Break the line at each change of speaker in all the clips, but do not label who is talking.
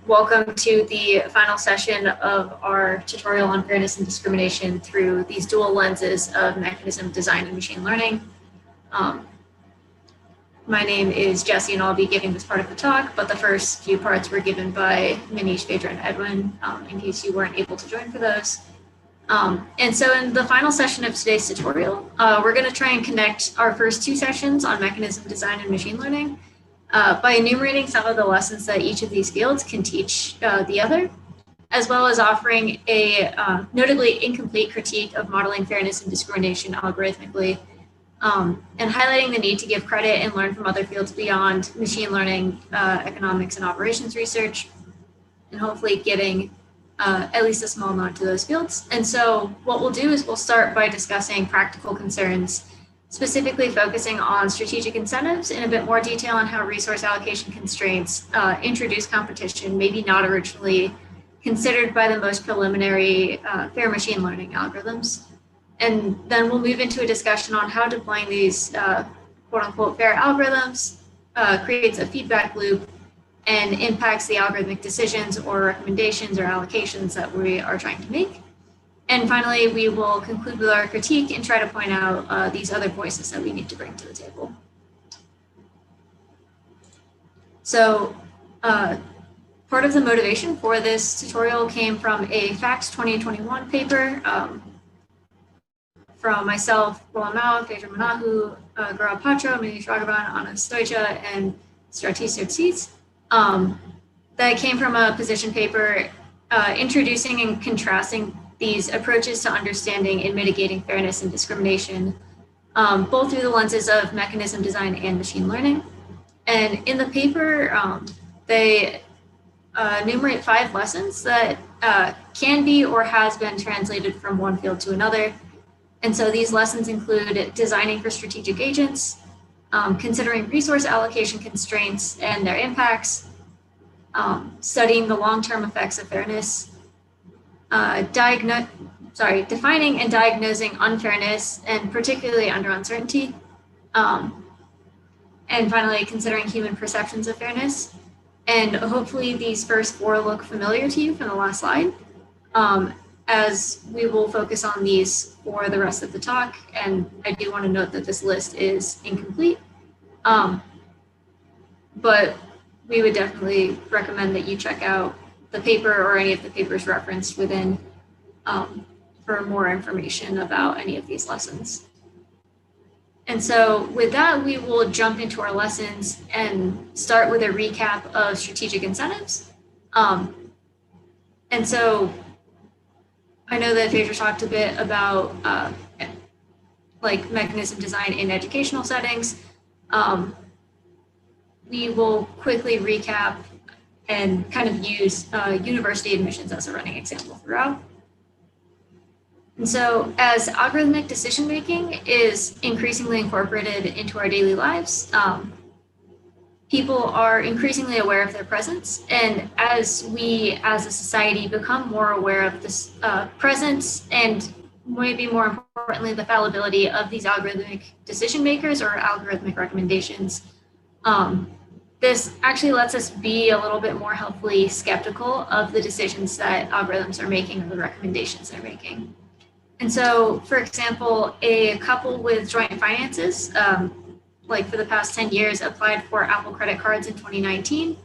Welcome to the final session of our tutorial on fairness and discrimination through these dual lenses of mechanism design and machine learning. My name is Jessie, and I'll be giving this part of the talk, but the first few parts were given by Manish, Phaedra, and Edwin, in case you weren't able to join for those. And so in the final session of today's tutorial, we're going to try and connect our first two sessions on mechanism design and machine learning by enumerating some of the lessons that each of these fields can teach the other, as well as offering a notably incomplete critique of modeling fairness and discrimination algorithmically, and highlighting the need to give credit and learn from other fields beyond machine learning, economics, and operations research, and hopefully giving at least a small nod to those fields. And so what we'll do is we'll start by discussing practical concerns, specifically focusing on strategic incentives in a bit more detail on how resource allocation constraints introduce competition, maybe not originally considered by the most preliminary fair machine learning algorithms. And then we'll move into a discussion on how deploying these quote unquote fair algorithms creates a feedback loop and impacts the algorithmic decisions or recommendations or allocations that we are trying to make. And finally, we will conclude with our critique and try to point out these other voices that we need to bring to the table. So part of the motivation for this tutorial came from a FACS 2021 paper from myself, Roland Mao, Phaedra Manahu, Gaurav Patra, Manish Raghavan, Anna Stoica, and Stratis Yotzis. That came from a position paper introducing and contrasting these approaches to understanding and mitigating fairness and discrimination, both through the lenses of mechanism design and machine learning. And in the paper, they enumerate 5 lessons that can be or has been translated from one field to another. And so these lessons include designing for strategic agents, considering resource allocation constraints and their impacts, studying the long-term effects of fairness, defining and diagnosing unfairness, and particularly under uncertainty, and finally, considering human perceptions of fairness. And hopefully these first 4 look familiar to you from the last slide, as we will focus on these for the rest of the talk. And I do want to note that this list is incomplete, but we would definitely recommend that you check out the paper or any of the papers referenced within for more information about any of these lessons. And so with that, we will jump into our lessons and start with a recap of strategic incentives. And so I know that Phaedra talked a bit about like mechanism design in educational settings. We will quickly recap and kind of use university admissions as a running example throughout. And so as algorithmic decision-making is increasingly incorporated into our daily lives, people are increasingly aware of their presence. And as we as a society become more aware of this presence and maybe more importantly, the fallibility of these algorithmic decision makers or algorithmic recommendations, this actually lets us be a little bit more healthfully skeptical of the decisions that algorithms are making or the recommendations they're making. And so, for example, a couple with joint finances, like for the past 10 years, applied for Apple credit cards in 2019.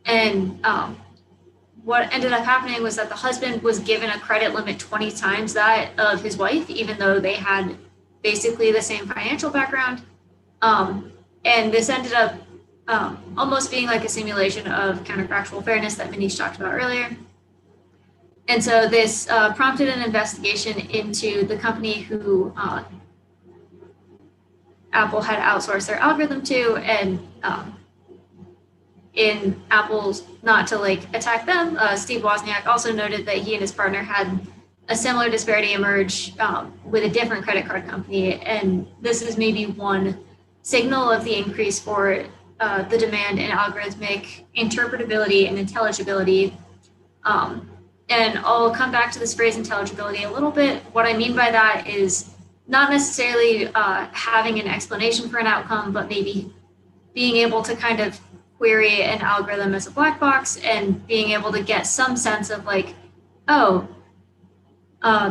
And what ended up happening was that the husband was given a credit limit 20 times that of his wife, even though they had basically the same financial background. And this ended up almost being like a simulation of counterfactual fairness that Manish talked about earlier. And so this prompted an investigation into the company who Apple had outsourced their algorithm to, and in Apple's, not to like attack them, Steve Wozniak also noted that he and his partner had a similar disparity emerge with a different credit card company. And this is maybe one signal of the increase for the demand in algorithmic interpretability and intelligibility. And I'll come back to this phrase intelligibility a little bit. What I mean by that is not necessarily having an explanation for an outcome, but maybe being able to kind of query an algorithm as a black box and being able to get some sense of like, oh,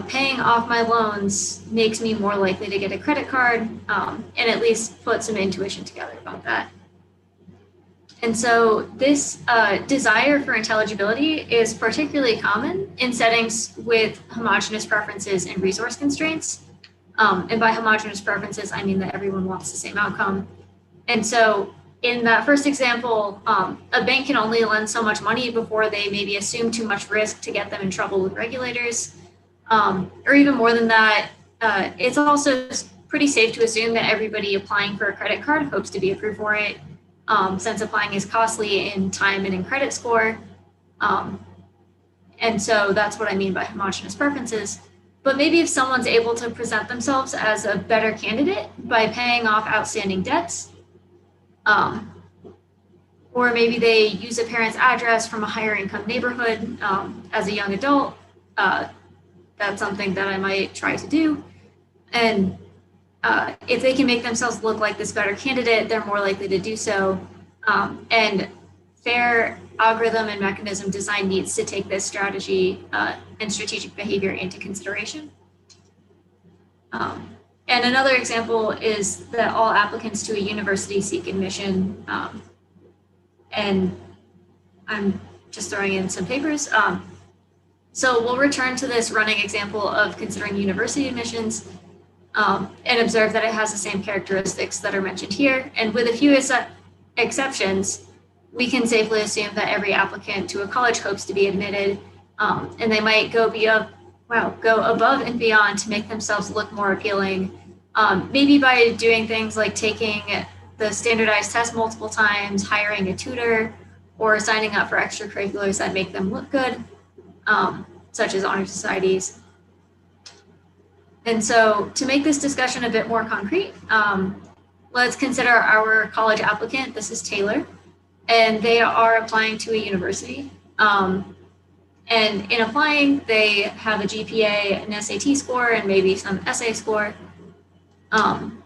paying off my loans makes me more likely to get a credit card, and at least put some intuition together about that. And so this desire for intelligibility is particularly common in settings with homogeneous preferences and resource constraints. And by homogeneous preferences, I mean that everyone wants the same outcome. And so in that first example, a bank can only lend so much money before they maybe assume too much risk to get them in trouble with regulators. Or even more than that, it's also pretty safe to assume that everybody applying for a credit card hopes to be approved for it, since applying is costly in time and in credit score. And so that's what I mean by homogeneous preferences. But maybe if someone's able to present themselves as a better candidate by paying off outstanding debts, or maybe they use a parent's address from a higher income neighborhood as a young adult, that's something that I might try to do. And if they can make themselves look like this better candidate, they're more likely to do so. And fair algorithm and mechanism design needs to take this strategy and strategic behavior into consideration. And another example is that all applicants to a university seek admission. And I'm just throwing in some papers. So we'll return to this running example of considering university admissions and observe that it has the same characteristics that are mentioned here. And with a few exceptions, we can safely assume that every applicant to a college hopes to be admitted, and they might go above and beyond to make themselves look more appealing, maybe by doing things like taking the standardized test multiple times, hiring a tutor, or signing up for extracurriculars that make them look good, such as honor societies. And so to make this discussion a bit more concrete, let's consider our college applicant. This is Taylor, and they are applying to a university. And in applying, they have a GPA, an SAT score, and maybe some essay score. And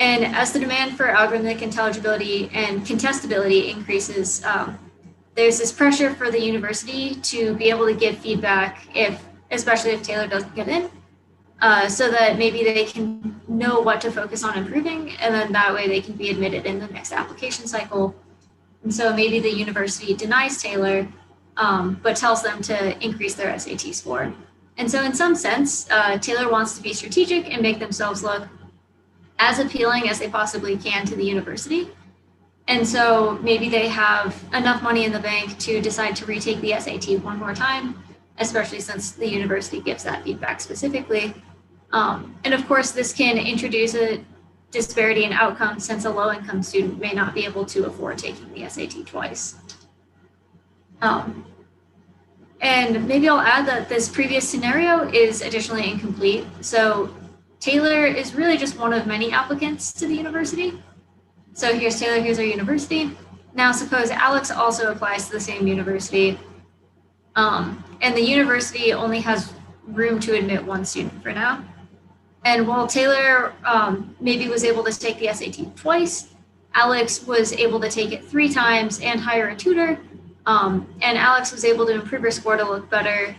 as the demand for algorithmic intelligibility and contestability increases, there's this pressure for the university to be able to give feedback, especially if Taylor doesn't get in, so that maybe they can know what to focus on improving, and then that way they can be admitted in the next application cycle. And so maybe the university denies Taylor, but tells them to increase their SAT score. And so in some sense, Taylor wants to be strategic and make themselves look as appealing as they possibly can to the university. And so maybe they have enough money in the bank to decide to retake the SAT one more time, especially since the university gives that feedback specifically. And of course, this can introduce a disparity in outcomes since a low-income student may not be able to afford taking the SAT twice. And maybe I'll add that this previous scenario is additionally incomplete. So Taylor is really just one of many applicants to the university. So here's Taylor, here's our university. Now suppose Alex also applies to the same university, and the university only has room to admit one student for now. And while Taylor maybe was able to take the SAT twice, Alex was able to take it 3 times and hire a tutor. And Alex was able to improve her score to look better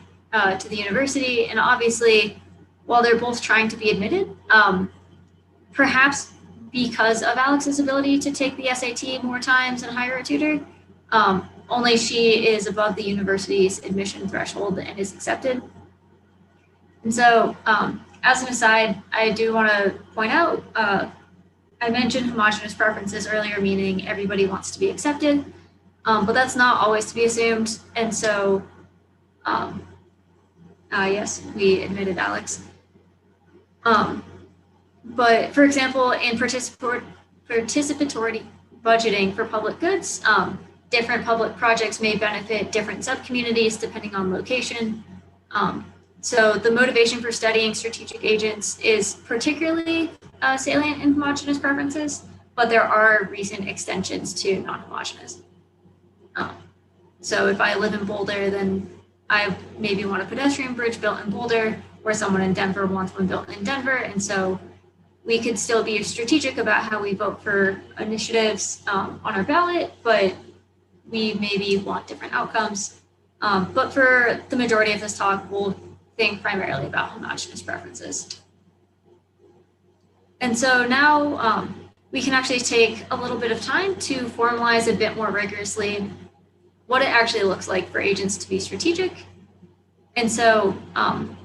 to the university. And obviously, while they're both trying to be admitted, perhaps because of Alex's ability to take the SAT more times and hire a tutor, only she is above the university's admission threshold and is accepted. And so, as an aside, I do want to point out, I mentioned homogeneous preferences earlier, meaning everybody wants to be accepted, but that's not always to be assumed. And so, yes, we admitted Alex. But for example, in participatory budgeting for public goods, different public projects may benefit different subcommunities depending on location. So the motivation for studying strategic agents is particularly salient in homogeneous preferences, but there are recent extensions to non-homogeneous. So if I live in Boulder, then I maybe want a pedestrian bridge built in Boulder, where someone in Denver wants one built in Denver. And so we could still be strategic about how we vote for initiatives on our ballot, but we maybe want different outcomes. But for the majority of this talk, we'll think primarily about homogeneous preferences. And so now we can actually take a little bit of time to formalize a bit more rigorously what it actually looks like for agents to be strategic. And so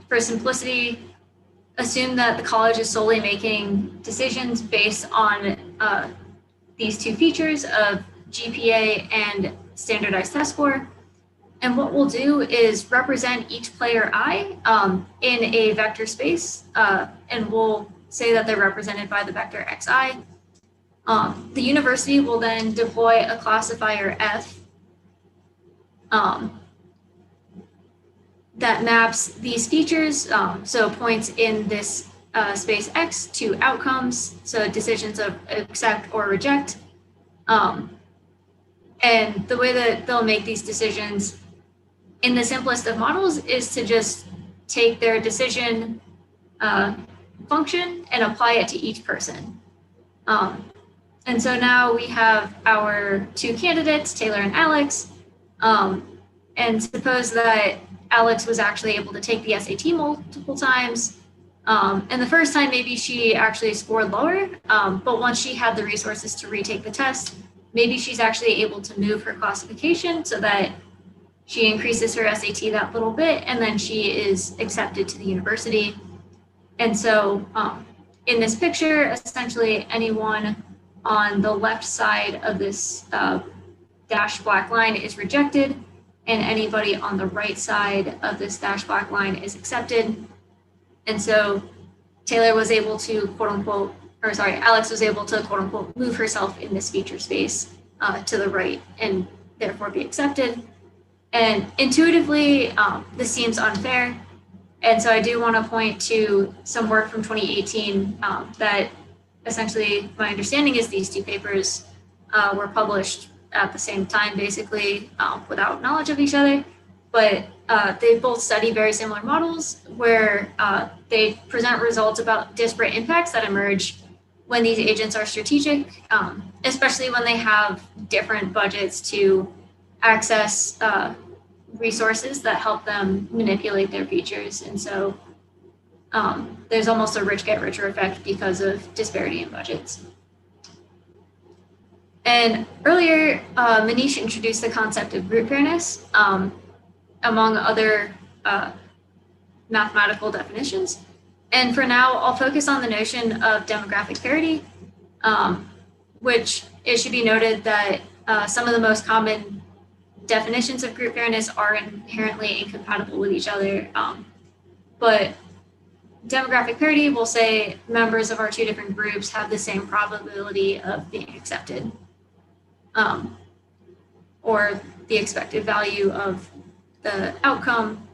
for simplicity, assume that the college is solely making decisions based on these two features of GPA and standardized test score. And what we'll do is represent each player I in a vector space, and we'll say that they're represented by the vector xi. The university will then deploy a classifier F that maps these features, so points in this space X to outcomes, so decisions of accept or reject. And the way that they'll make these decisions in the simplest of models is to just take their decision function and apply it to each person. And so now we have our two candidates, Taylor and Alex, and suppose that Alex was actually able to take the SAT multiple times. And the first time, maybe she actually scored lower, but once she had the resources to retake the test, maybe she's actually able to move her classification so that she increases her SAT that little bit, and then she is accepted to the university. And so in this picture, essentially anyone on the left side of this dashed black line is rejected, and anybody on the right side of this dashed black line is accepted. And so Taylor was able to Alex was able to quote unquote move herself in this feature space to the right and therefore be accepted. And intuitively, this seems unfair. And so I do want to point to some work from 2018 that essentially my understanding is these two papers were published at the same time, basically, without knowledge of each other. But they both study very similar models where they present results about disparate impacts that emerge when these agents are strategic, especially when they have different budgets to access resources that help them manipulate their features. And so there's almost a rich get richer effect because of disparity in budgets. And earlier, Manish introduced the concept of group fairness, among other mathematical definitions. And for now, I'll focus on the notion of demographic parity, which it should be noted that some of the most common definitions of group fairness are inherently incompatible with each other. But demographic parity will say members of our two different groups have the same probability of being accepted, or the expected value of the outcome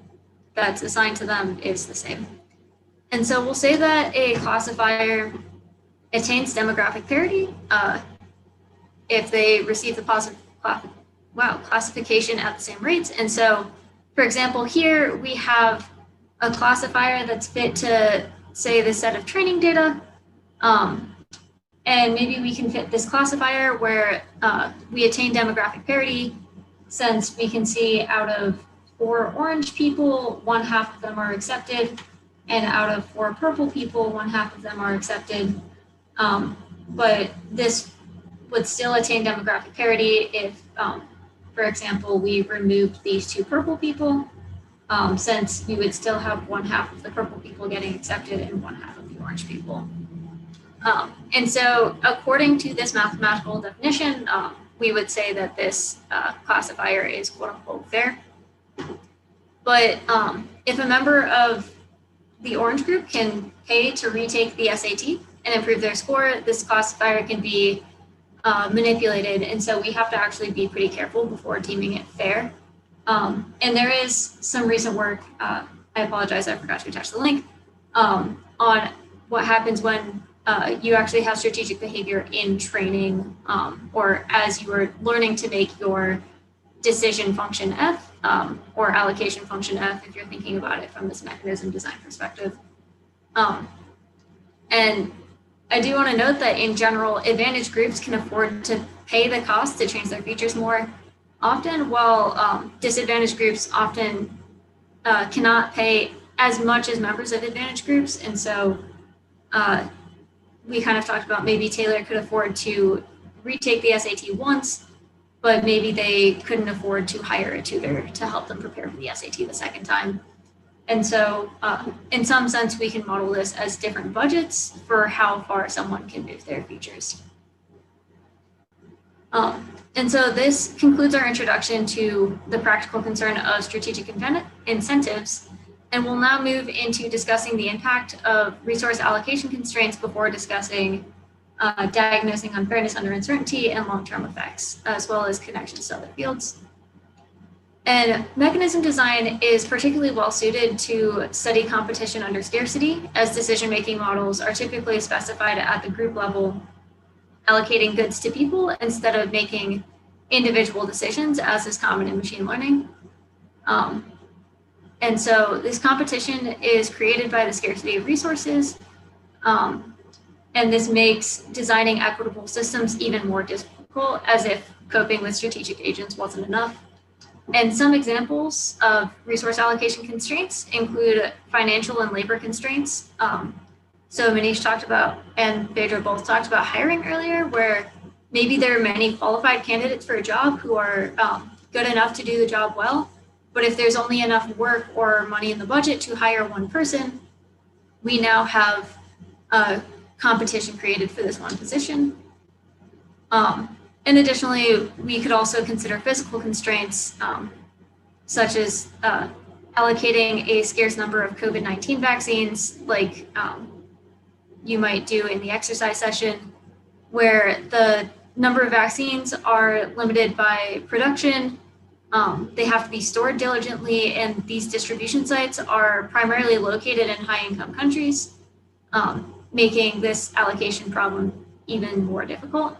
that's assigned to them is the same. And so we'll say that a classifier attains demographic parity if they receive the positive classification at the same rates. And so, for example, here we have a classifier that's fit to, say, this set of training data. And maybe we can fit this classifier where we attain demographic parity, since we can see out of 4 orange people, 1/2 of them are accepted, and out of 4 purple people, 1/2 of them are accepted. But this would still attain demographic parity if, for example, we removed these 2 purple people, since we would still have 1/2 of the purple people getting accepted and 1/2 of the orange people. And so according to this mathematical definition, we would say that this classifier is quote unquote fair. But if a member of the orange group can pay to retake the SAT and improve their score, this classifier can be manipulated. And so we have to actually be pretty careful before deeming it fair. And there is some recent work, I apologize, I forgot to attach the link, on what happens when you actually have strategic behavior in training, or as you are learning to make your decision function F, or allocation function F, if you're thinking about it from this mechanism design perspective. And I do want to note that in general, advantaged groups can afford to pay the cost to change their features more often, while disadvantaged groups often cannot pay as much as members of advantaged groups. And so we kind of talked about maybe Taylor could afford to retake the SAT once, but maybe they couldn't afford to hire a tutor to help them prepare for the SAT the second time. And so in some sense, we can model this as different budgets for how far someone can move their features. And so this concludes our introduction to the practical concern of strategic incentives. And we'll now move into discussing the impact of resource allocation constraints before discussing diagnosing unfairness under uncertainty and long-term effects, as well as connections to other fields. And mechanism design is particularly well suited to study competition under scarcity, as decision-making models are typically specified at the group level, allocating goods to people instead of making individual decisions, as is common in machine learning. And so this competition is created by the scarcity of resources, and this makes designing equitable systems even more difficult, as if coping with strategic agents wasn't enough. And some examples of resource allocation constraints include financial and labor constraints. So Manish talked about, and Pedro both talked about hiring earlier, where maybe there are many qualified candidates for a job who are good enough to do the job well, but if there's only enough work or money in the budget to hire one person, we now have a competition created for this one position. And additionally, we could also consider physical constraints, such as allocating a scarce number of COVID-19 vaccines, like you might do in the exercise session, where the number of vaccines are limited by production. They have to be stored diligently, and these distribution sites are primarily located in high-income countries, making this allocation problem even more difficult.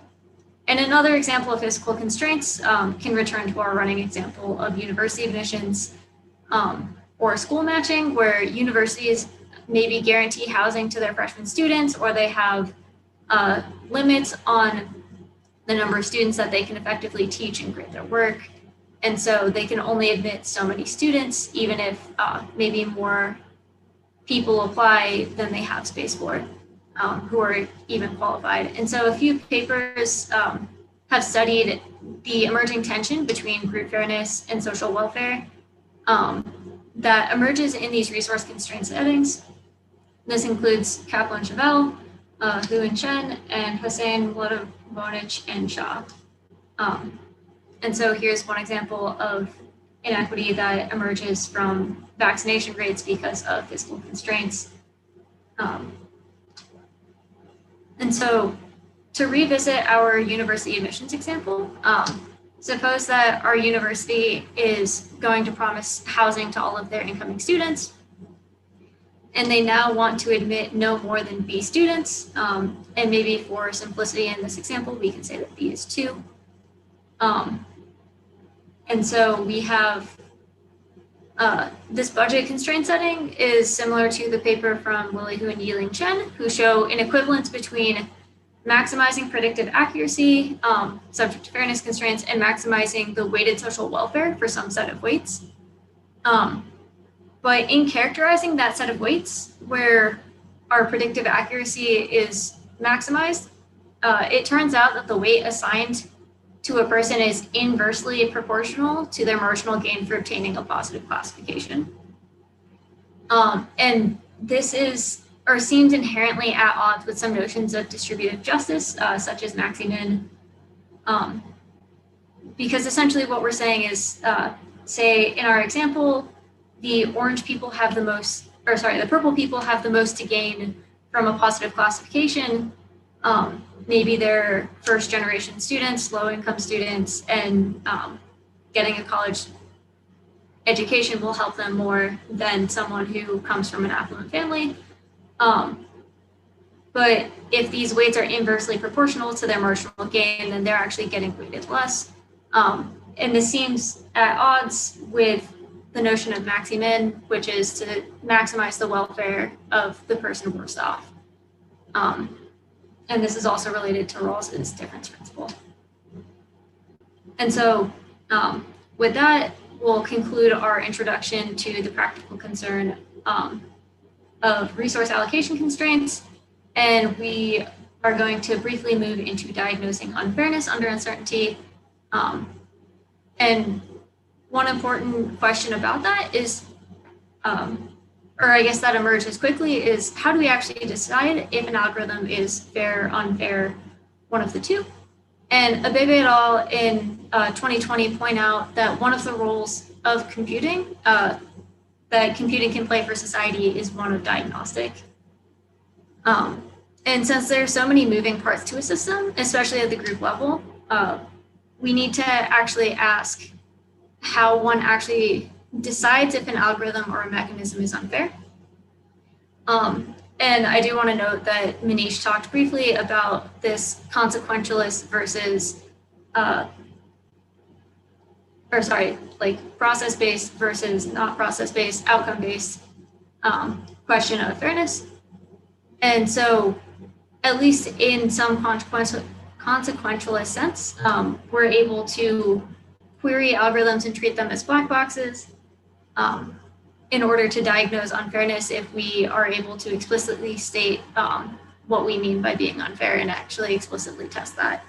And another example of physical constraints can return to our running example of university admissions or school matching, where universities maybe guarantee housing to their freshman students, or they have limits on the number of students that they can effectively teach and grade their work. And so they can only admit so many students, even if maybe more people apply than they have space for. Who are even qualified. And so a few papers have studied the emerging tension between group fairness and social welfare that emerges in these resource constraint settings. This includes Kaplan-Chevelle, Hu and Chen, and Hossein, Mlodinovic, and Shah. And so here's one example of inequity that emerges from vaccination rates because of physical constraints. And so to revisit our university admissions example, suppose that our university is going to promise housing to all of their incoming students, and they now want to admit no more than B students. And maybe for simplicity in this example, we can say that B is 2. And so we have this budget constraint setting is similar to the paper from Lily Hu and Yiling Chen, who show an equivalence between maximizing predictive accuracy, subject to fairness constraints, and maximizing the weighted social welfare for some set of weights. But in characterizing that set of weights, where our predictive accuracy is maximized, it turns out that the weight assigned to a person is inversely proportional to their marginal gain for obtaining a positive classification. And this is, or seems inherently at odds with some notions of distributive justice, such as maxi-min, because essentially what we're saying is, say in our example, the orange people have the most, or sorry, the purple people have the most to gain from a positive classification. Maybe they're first generation students, low income students, and getting a college education will help them more than someone who comes from an affluent family. But if these weights are inversely proportional to their marginal gain, then they're actually getting weighted less. And this seems at odds with the notion of maxi-min, which is to maximize the welfare of the person worse off. And this is also related to Rawls's difference principle. And so with that, we'll conclude our introduction to the practical concern of resource allocation constraints. And we are going to briefly move into diagnosing unfairness under uncertainty. And one important question about that is, or I guess that emerges quickly, is how do we actually decide if an algorithm is fair, unfair, one of the two? And Abebe et al. In 2020 point out that one of the roles of computing that computing can play for society is one of diagnostic. And since there are so many moving parts to a system, especially at the group level, we need to actually ask how one actually decides if an algorithm or a mechanism is unfair. And I do want to note that Manish talked briefly about this consequentialist versus, process-based versus not process-based, outcome-based question of fairness. And so, at least in some consequentialist sense, we're able to query algorithms and treat them as black boxes in order to diagnose unfairness if we are able to explicitly state what we mean by being unfair and actually explicitly test that.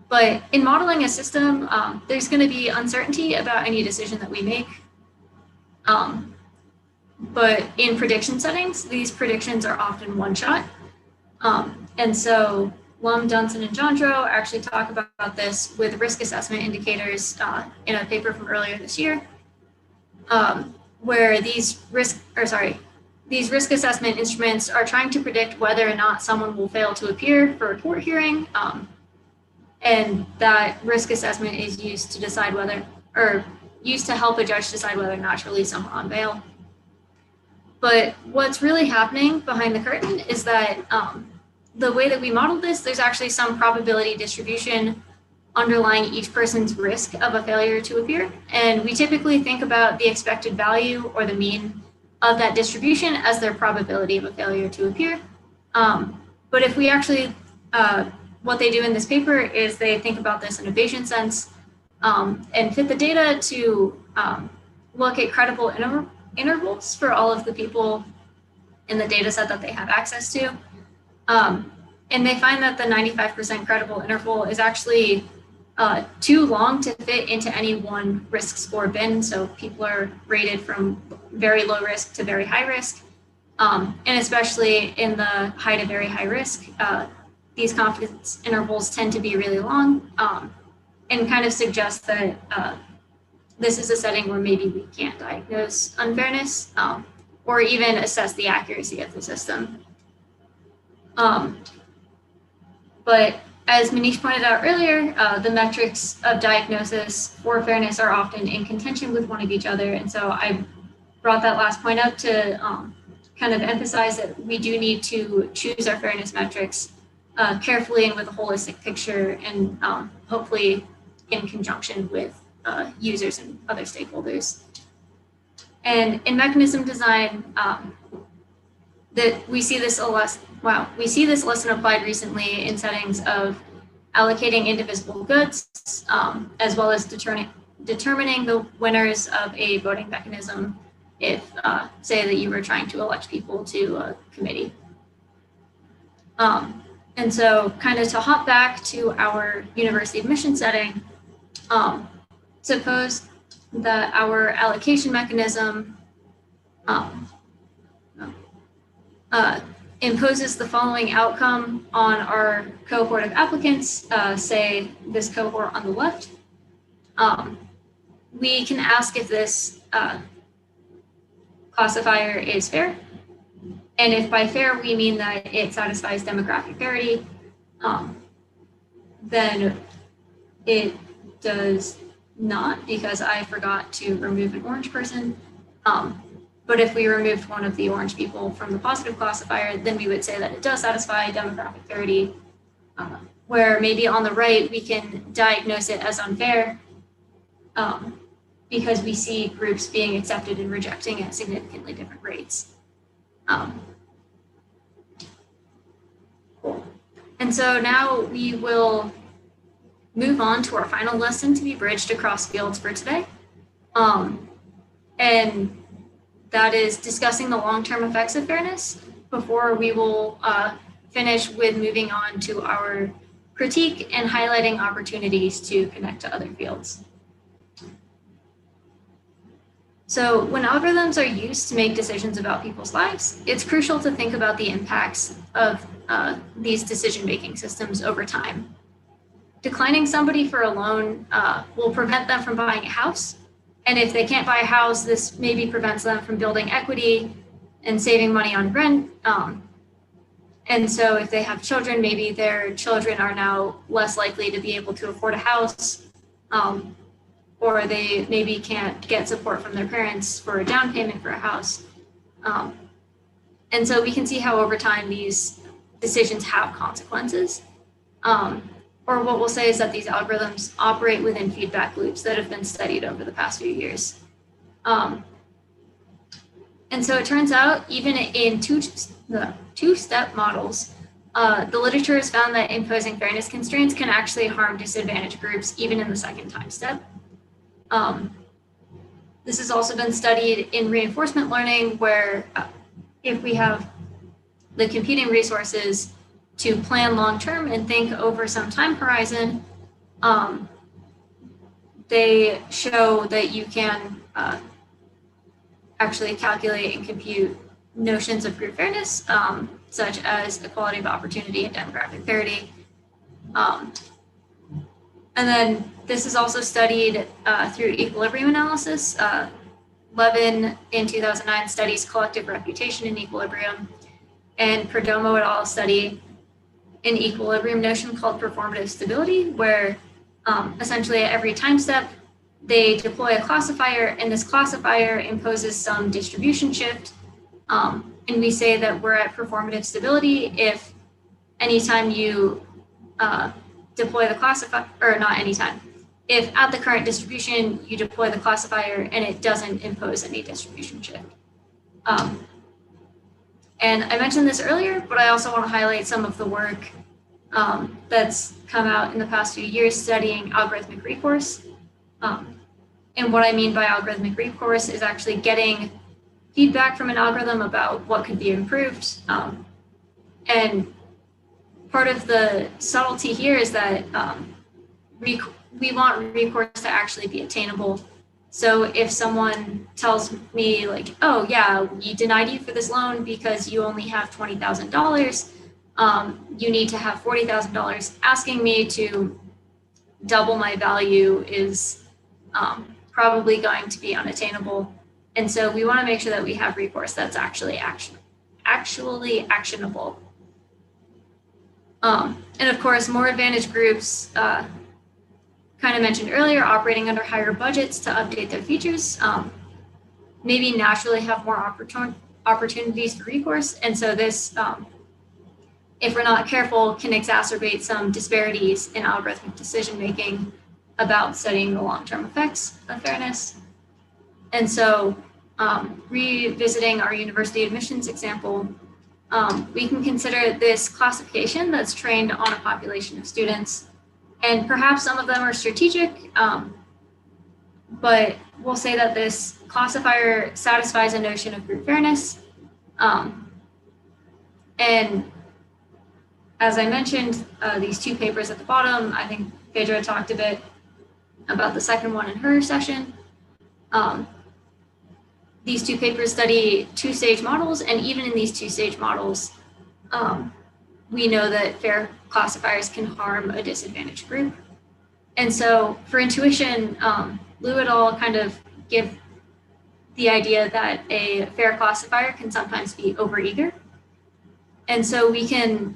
But in modeling a system, there's going to be uncertainty about any decision that we make. But in prediction settings, these predictions are often one shot. And so Lum, Dunson, and Jandro actually talk about this with risk assessment indicators in a paper from earlier this year, where these risk assessment instruments are trying to predict whether or not someone will fail to appear for a court hearing. And that risk assessment is used to decide whether, or used to help a judge decide whether or not to release someone on bail. But what's really happening behind the curtain is that the way that we modeled this, there's actually some probability distribution underlying each person's risk of a failure to appear. And we typically think about the expected value or the mean of that distribution as their probability of a failure to appear. But if we actually, what they do in this paper is they think about this in a Bayesian sense and fit the data to look at credible intervals for all of the people in the data set that they have access to. And they find that the 95% credible interval is actually too long to fit into any one risk score bin. So people are rated from very low risk to very high risk. And especially in the high to very high risk, these confidence intervals tend to be really long and kind of suggest that this is a setting where maybe we can't diagnose unfairness or even assess the accuracy of the system. But as Manish pointed out earlier, the metrics of diagnosis for fairness are often in contention with one of each other. And so I brought that last point up to kind of emphasize that we do need to choose our fairness metrics carefully and with a holistic picture and hopefully in conjunction with users and other stakeholders. And in mechanism design, that we see this lesson applied recently in settings of allocating indivisible goods, as well as determining the winners of a voting mechanism if, say, that you were trying to elect people to a committee. And so kind of to hop back to our university admission setting, suppose that our allocation mechanism imposes the following outcome on our cohort of applicants, say this cohort on the left. We can ask if this classifier is fair. And if by fair we mean that it satisfies demographic parity, then it does not, because I forgot to remove an orange person. But if we removed one of the orange people from the positive classifier, then we would say that it does satisfy demographic parity, where maybe on the right, we can diagnose it as unfair because we see groups being accepted and rejecting at significantly different rates. Cool. And so now we will move on to our final lesson to be bridged across fields for today. And that is discussing the long-term effects of fairness before we will finish with moving on to our critique and highlighting opportunities to connect to other fields. So when algorithms are used to make decisions about people's lives, it's crucial to think about the impacts of these decision-making systems over time. Declining somebody for a loan will prevent them from buying a house. And if they can't buy a house, this maybe prevents them from building equity and saving money on rent. And so if they have children, maybe their children are now less likely to be able to afford a house, or they maybe can't get support from their parents for a down payment for a house. And so we can see how over time these decisions have consequences. Or what we'll say is that these algorithms operate within feedback loops that have been studied over the past few years. And so it turns out, even in two-step models, the literature has found that imposing fairness constraints can actually harm disadvantaged groups, even in the second time step. This has also been studied in reinforcement learning, where if we have the computing resources to plan long-term and think over some time horizon, they show that you can actually calculate and compute notions of group fairness, such as equality of opportunity and demographic parity. And then this is also studied through equilibrium analysis. Levin in 2009 studies collective reputation in equilibrium, and Perdomo et al. Study an equilibrium notion called performative stability, where essentially at every time step, they deploy a classifier, and this classifier imposes some distribution shift. And we say that we're at performative stability if anytime you deploy the classifier, or not anytime, if at the current distribution you deploy the classifier and it doesn't impose any distribution shift. And I mentioned this earlier, but I also want to highlight some of the work that's come out in the past few years studying algorithmic recourse. And what I mean by algorithmic recourse is actually getting feedback from an algorithm about what could be improved. And part of the subtlety here is that we want recourse to actually be attainable. So if someone tells me like, oh yeah, we denied you for this loan because you only have $20,000, you need to have $40,000, asking me to double my value is probably going to be unattainable. And so we want to make sure that we have recourse that's actually actionable. And of course, more advantaged groups, kind of mentioned earlier, operating under higher budgets to update their features, maybe naturally have more opportunities for recourse. And so this, if we're not careful, can exacerbate some disparities in algorithmic decision-making about studying the long-term effects of fairness. And so revisiting our university admissions example, we can consider this classification that's trained on a population of students. And perhaps some of them are strategic, but we'll say that this classifier satisfies a notion of group fairness. And as I mentioned, these two papers at the bottom, I think Phaedra talked a bit about the second one in her session. These two papers study two-stage models, and even in these two-stage models, we know that fair classifiers can harm a disadvantaged group. And so for intuition, Liu et al. Kind of give the idea that a fair classifier can sometimes be overeager. And so we can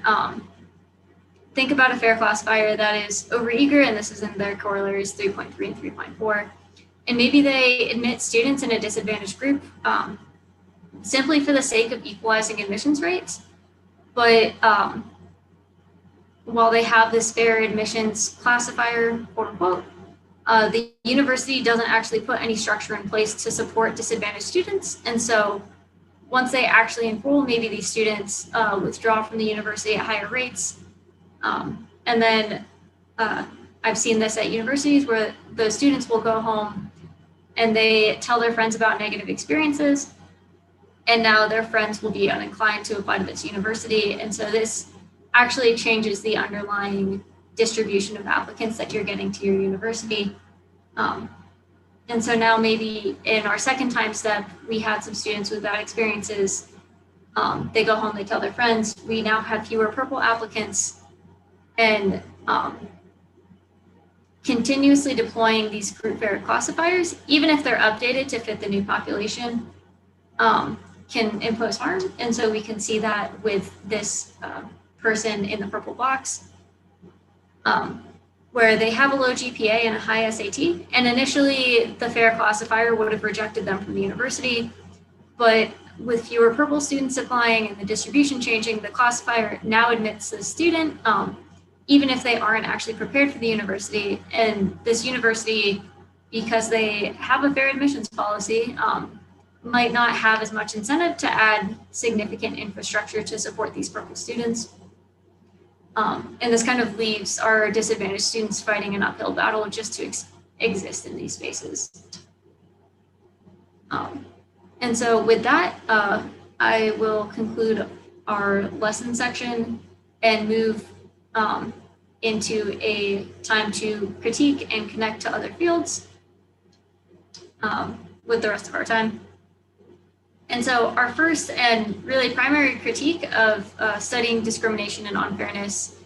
think about a fair classifier that is overeager, and this is in their corollaries 3.3 and 3.4. And maybe they admit students in a disadvantaged group simply for the sake of equalizing admissions rates. But while they have this fair admissions classifier, quote unquote, the university doesn't actually put any structure in place to support disadvantaged students. And so once they actually enroll, maybe these students withdraw from the university at higher rates. And then I've seen this at universities where the students will go home and they tell their friends about negative experiences, and now their friends will be uninclined to apply to this university. And so this actually changes the underlying distribution of applicants that you're getting to your university. And so now maybe in our second time step, we had some students with bad experiences. They go home, they tell their friends. We now have fewer purple applicants, and continuously deploying these group varied classifiers, even if they're updated to fit the new population, can impose harm. And so we can see that with this person in the purple box, where they have a low GPA and a high SAT. And initially, the FAIR classifier would have rejected them from the university. But with fewer purple students applying and the distribution changing, the classifier now admits the student, even if they aren't actually prepared for the university. And this university, because they have a fair admissions policy, might not have as much incentive to add significant infrastructure to support these purple students. And this kind of leaves our disadvantaged students fighting an uphill battle just to exist in these spaces. And so with that, I will conclude our lesson section and move into a time to critique and connect to other fields with the rest of our time. And so our first and really primary critique of studying discrimination and unfairness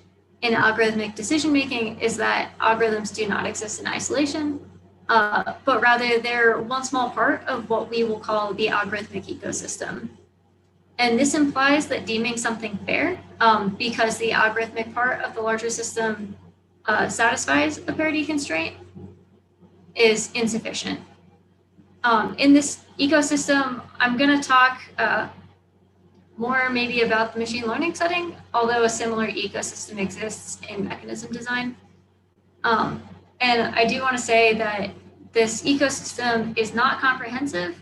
in algorithmic decision-making is that algorithms do not exist in isolation, but rather they're one small part of what we will call the algorithmic ecosystem. And this implies that deeming something fair, because the algorithmic part of the larger system satisfies a parity constraint, is insufficient. In this ecosystem, I'm going to talk more maybe about the machine learning setting, although a similar ecosystem exists in mechanism design. And I do want to say that this ecosystem is not comprehensive,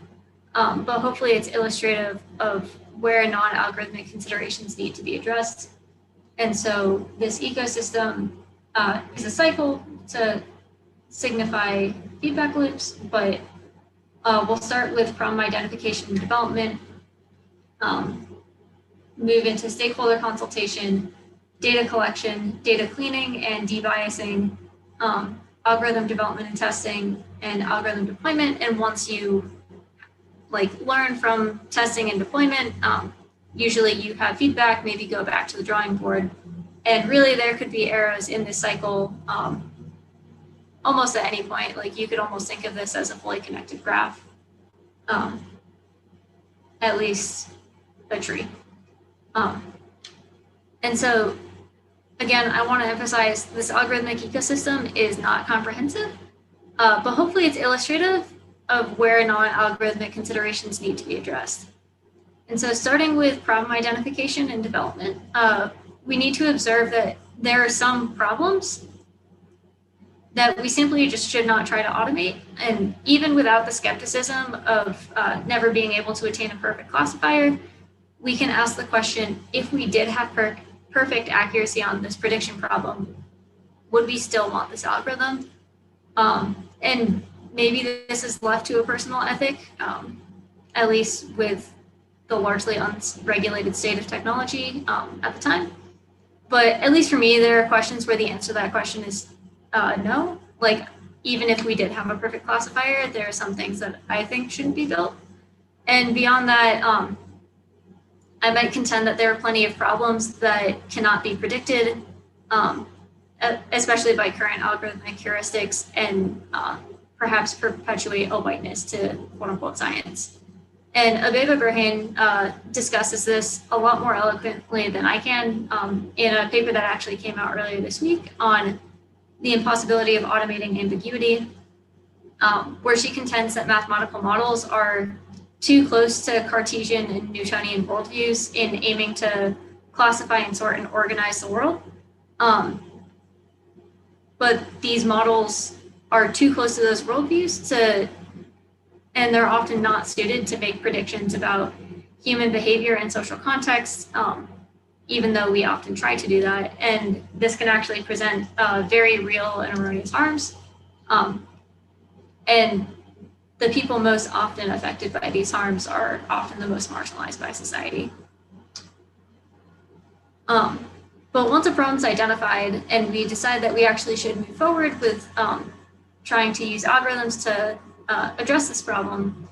but hopefully it's illustrative of where non-algorithmic considerations need to be addressed. And so this ecosystem is a cycle to signify feedback loops, but we'll start with problem identification and development, move into stakeholder consultation, data collection, data cleaning and debiasing, algorithm development and testing, and algorithm deployment. And once you learn from testing and deployment, usually you have feedback, maybe go back to the drawing board. And really there could be arrows in this cycle almost at any point. Like you could almost think of this as a fully connected graph, at least a tree. And so again, I want to emphasize this algorithmic ecosystem is not comprehensive, but hopefully it's illustrative of where non-algorithmic considerations need to be addressed. And so starting with problem identification and development, we need to observe that there are some problems that we simply just should not try to automate. And even without the skepticism of never being able to attain a perfect classifier, we can ask the question, if we did have perfect accuracy on this prediction problem, would we still want this algorithm? And maybe this is left to a personal ethic, at least with the largely unregulated state of technology at the time. But at least for me, there are questions where the answer to that question is no. Like, even if we did have a perfect classifier, there are some things that I think shouldn't be built. And beyond that, I might contend that there are plenty of problems that cannot be predicted, especially by current algorithmic heuristics, and perhaps perpetuate a whiteness to quote unquote science. And Abeba Burhan discusses this a lot more eloquently than I can in a paper that actually came out earlier this week on the impossibility of automating ambiguity, where she contends that mathematical models are too close to Cartesian and Newtonian worldviews in aiming to classify and sort and organize the world. But these models are too close to those worldviews and they're often not suited to make predictions about human behavior and social context. even though we often try to do that. And this can actually present very real and erroneous harms. And the people most often affected by these harms are often the most marginalized by society. But once a problem is identified and we decide that we actually should move forward with trying to use algorithms to address this problem,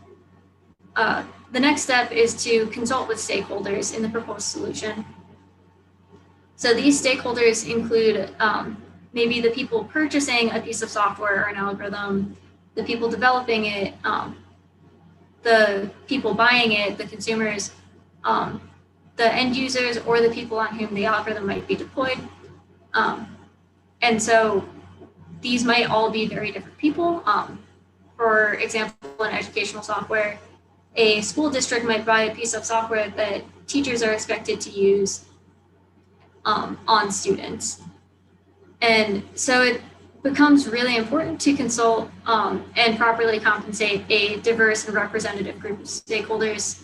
the next step is to consult with stakeholders in the proposed solution. So these stakeholders include maybe the people purchasing a piece of software or an algorithm, the people developing it, the people buying it, the consumers, the end users, or the people on whom the algorithm might be deployed. And so these might all be very different people. For example, in educational software, a school district might buy a piece of software that teachers are expected to use on students. And so it becomes really important to consult and properly compensate a diverse and representative group of stakeholders.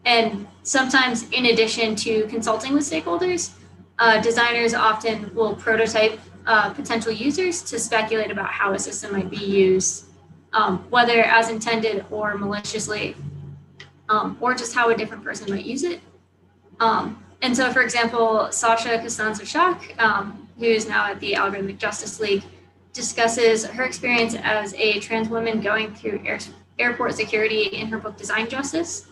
And sometimes in addition to consulting with stakeholders, designers often will prototype potential users to speculate about how a system might be used, whether as intended or maliciously, or just how a different person might use it. And so, for example, Sasha Costanzo-Schock, who is now at the Algorithmic Justice League, discusses her experience as a trans woman going through airport security in her book, Design Justice.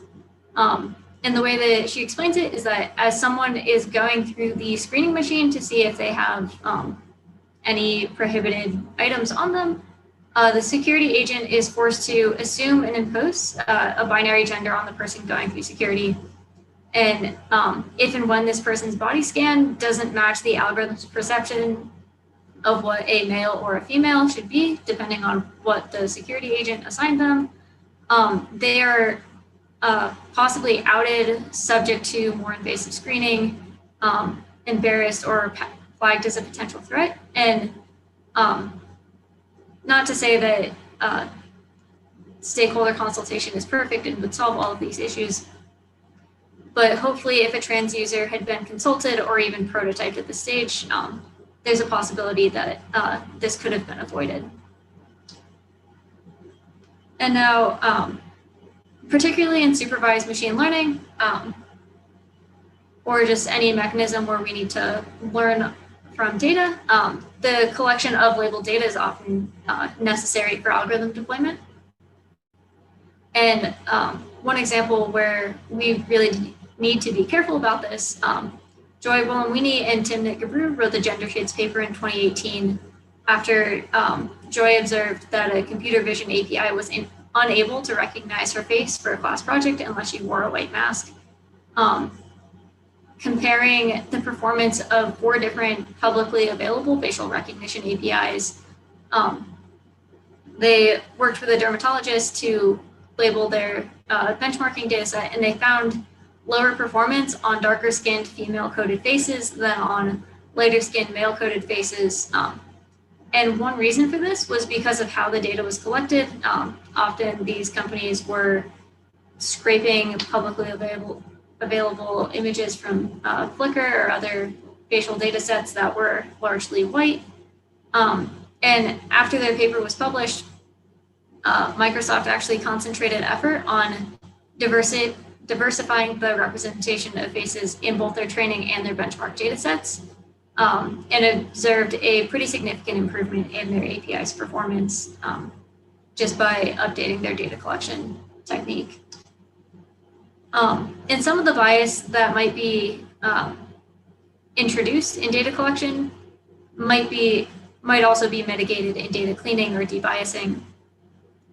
And the way that she explains it is that as someone is going through the screening machine to see if they have any prohibited items on them, the security agent is forced to assume and impose a binary gender on the person going through security. And if and when this person's body scan doesn't match the algorithm's perception of what a male or a female should be, depending on what the security agent assigned them, they are possibly outed, subject to more invasive screening, embarrassed, or flagged as a potential threat. And not to say that stakeholder consultation is perfect and would solve all of these issues, but hopefully if a trans user had been consulted or even prototyped at this stage, there's a possibility that this could have been avoided. And now, particularly in supervised machine learning, or just any mechanism where we need to learn from data, the collection of labeled data is often necessary for algorithm deployment. And one example where we really need to be careful about this, Joy Buolamwini and Timnit Gebru wrote the Gender Shades paper in 2018 after Joy observed that a computer vision API was unable to recognize her face for a class project unless she wore a white mask. Comparing the performance of 4 different publicly available facial recognition APIs, they worked with a dermatologist to label their benchmarking data set, and they found lower performance on darker skinned female coded faces than on lighter skinned male coded faces. And one reason for this was because of how the data was collected. Often these companies were scraping publicly available images from Flickr or other facial data sets that were largely white. And after their paper was published, Microsoft actually concentrated effort on diversifying the representation of faces in both their training and their benchmark data sets, and observed a pretty significant improvement in their API's performance just by updating their data collection technique. And some of the bias that might be introduced in data collection might also be mitigated in data cleaning or debiasing.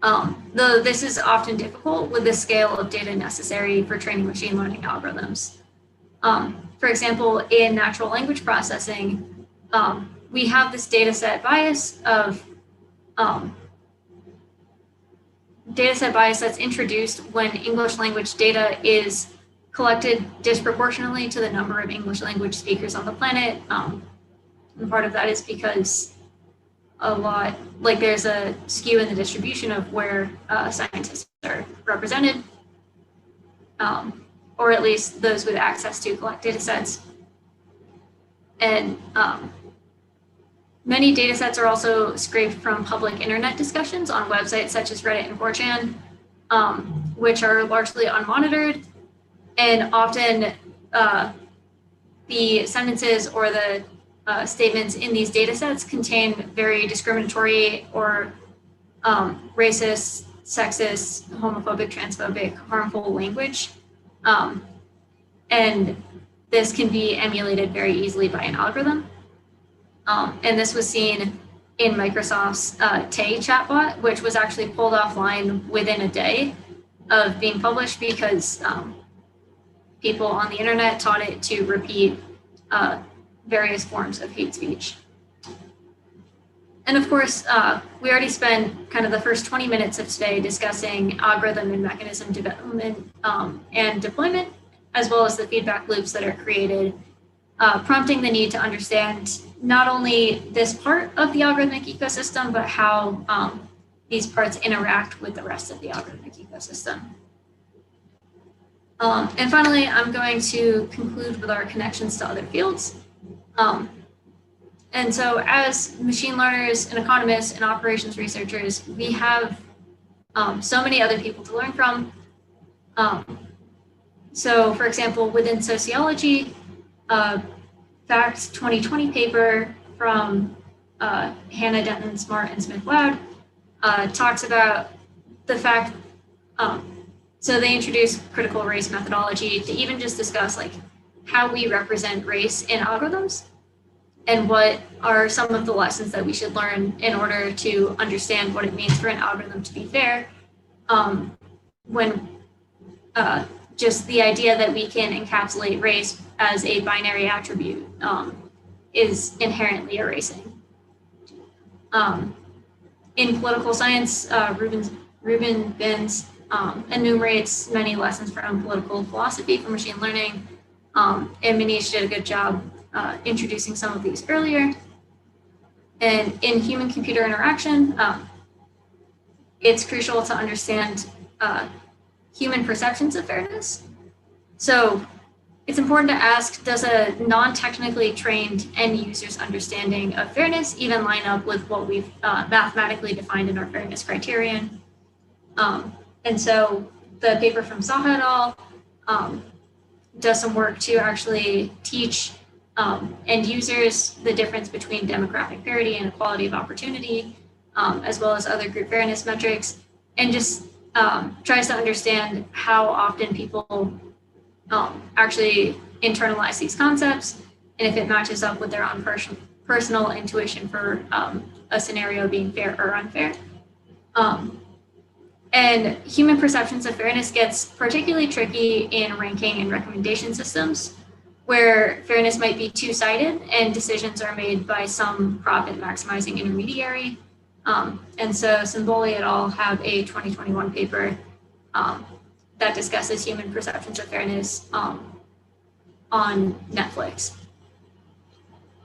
Though this is often difficult with the scale of data necessary for training machine learning algorithms. For example, in natural language processing, we have this data set bias that's introduced when English language data is collected disproportionately to the number of English language speakers on the planet. And part of that is because there's a skew in the distribution of where scientists are represented. or at least those with access to collect data sets. And many data sets are also scraped from public internet discussions on websites such as Reddit and 4chan, which are largely unmonitored. And often the sentences or the statements in these data sets contain very discriminatory or racist, sexist, homophobic, transphobic, harmful language. And this can be emulated very easily by an algorithm. And this was seen in Microsoft's Tay chatbot, which was actually pulled offline within a day of being published because people on the internet taught it to repeat various forms of hate speech. And of course, we already spent kind of the first 20 minutes of today discussing algorithm and mechanism development and deployment, as well as the feedback loops that are created, prompting the need to understand not only this part of the algorithmic ecosystem, but how these parts interact with the rest of the algorithmic ecosystem. And finally, I'm going to conclude with our connections to other fields. And so as machine learners and economists and operations researchers, we have so many other people to learn from. So for example, within sociology, Facts 2020 paper from Hannah Denton, Smart, and Smith-Loud talks about the fact, so they introduce critical race methodology to even just discuss like how we represent race in algorithms and what are some of the lessons that we should learn in order to understand what it means for an algorithm to be fair, when just the idea that we can encapsulate race as a binary attribute is inherently erasing. In political science, Ruben Binns enumerates many lessons from political philosophy for machine learning, and Manish did a good job introducing some of these earlier. And in human-computer interaction, it's crucial to understand human perceptions of fairness. So it's important to ask, does a non-technically trained end user's understanding of fairness even line up with what we've mathematically defined in our fairness criterion? And so the paper from Saha et al. Does some work to actually teach end users the difference between demographic parity and equality of opportunity, as well as other group fairness metrics, and just tries to understand how often people actually internalize these concepts, and if it matches up with their own personal intuition for a scenario being fair or unfair. And human perceptions of fairness gets particularly tricky in ranking and recommendation systems, where fairness might be two-sided and decisions are made by some profit-maximizing intermediary. And so Simboli et al. Have a 2021 paper that discusses human perceptions of fairness on Netflix.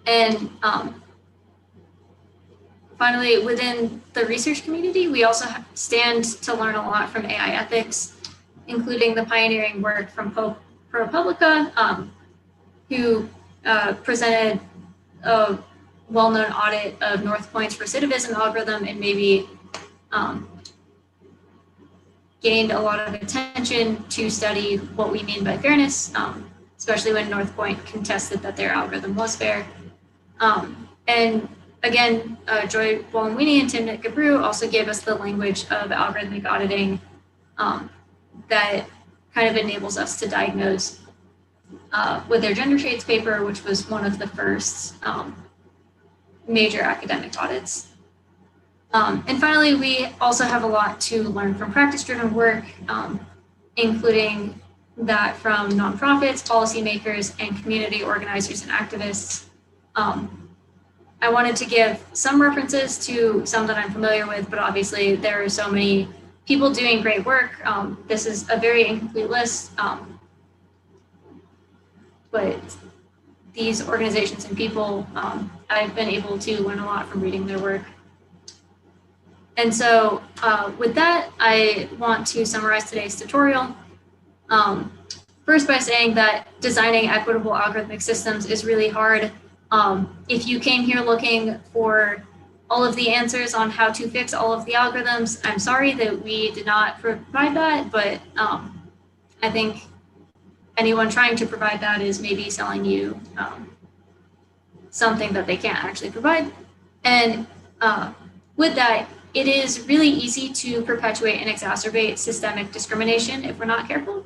And finally, within the research community, we also stand to learn a lot from AI ethics, including the pioneering work from ProPublica, who presented a well-known audit of North Point's recidivism algorithm and maybe gained a lot of attention to study what we mean by fairness, especially when North Point contested that their algorithm was fair. And again, Joy Buolamwini and Timnit Gebru also gave us the language of algorithmic auditing that kind of enables us to diagnose with their gender shades paper, which was one of the first major academic audits. And finally, we also have a lot to learn from practice-driven work, including that from nonprofits, policymakers, and community organizers and activists. I wanted to give some references to some that I'm familiar with, but obviously there are so many people doing great work. This is a very incomplete list, but these organizations and people, I've been able to learn a lot from reading their work. And so with that, I want to summarize today's tutorial. first by saying that designing equitable algorithmic systems is really hard. If you came here looking for all of the answers on how to fix all of the algorithms, I'm sorry that we did not provide that, but I think anyone trying to provide that is maybe selling you something that they can't actually provide. And with that, it is really easy to perpetuate and exacerbate systemic discrimination if we're not careful,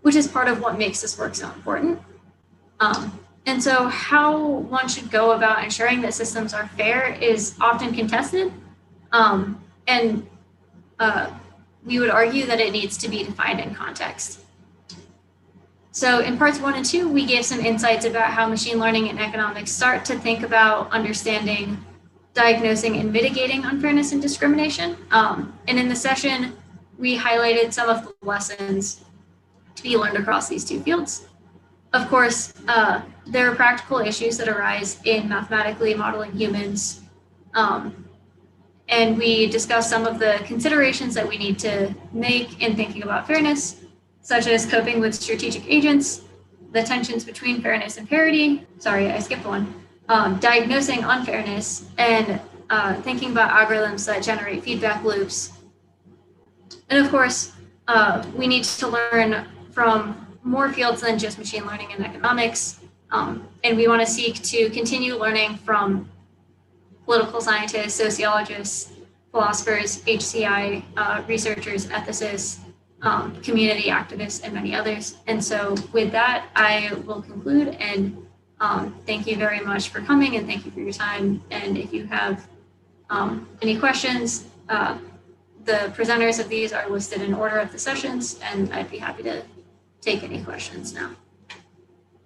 which is part of what makes this work so important. And so how one should go about ensuring that systems are fair is often contested. And we would argue that it needs to be defined in context. So in parts 1 and 2, we gave some insights about how machine learning and economics start to think about understanding, diagnosing, and mitigating unfairness and discrimination. And in the session, we highlighted some of the lessons to be learned across these two fields. Of course, there are practical issues that arise in mathematically modeling humans. And we discussed some of the considerations that we need to make in thinking about fairness, such as coping with strategic agents, the tensions between fairness and parity. Sorry, I skipped one. Diagnosing unfairness, and thinking about algorithms that generate feedback loops. And of course, we need to learn from more fields than just machine learning and economics. And we want to seek to continue learning from political scientists, sociologists, philosophers, HCI researchers, ethicists, community activists, and many others. And so with that, I will conclude, and thank you very much for coming, and thank you for your time. And if you have any questions, the presenters of these are listed in order of the sessions, and I'd be happy to take any questions now.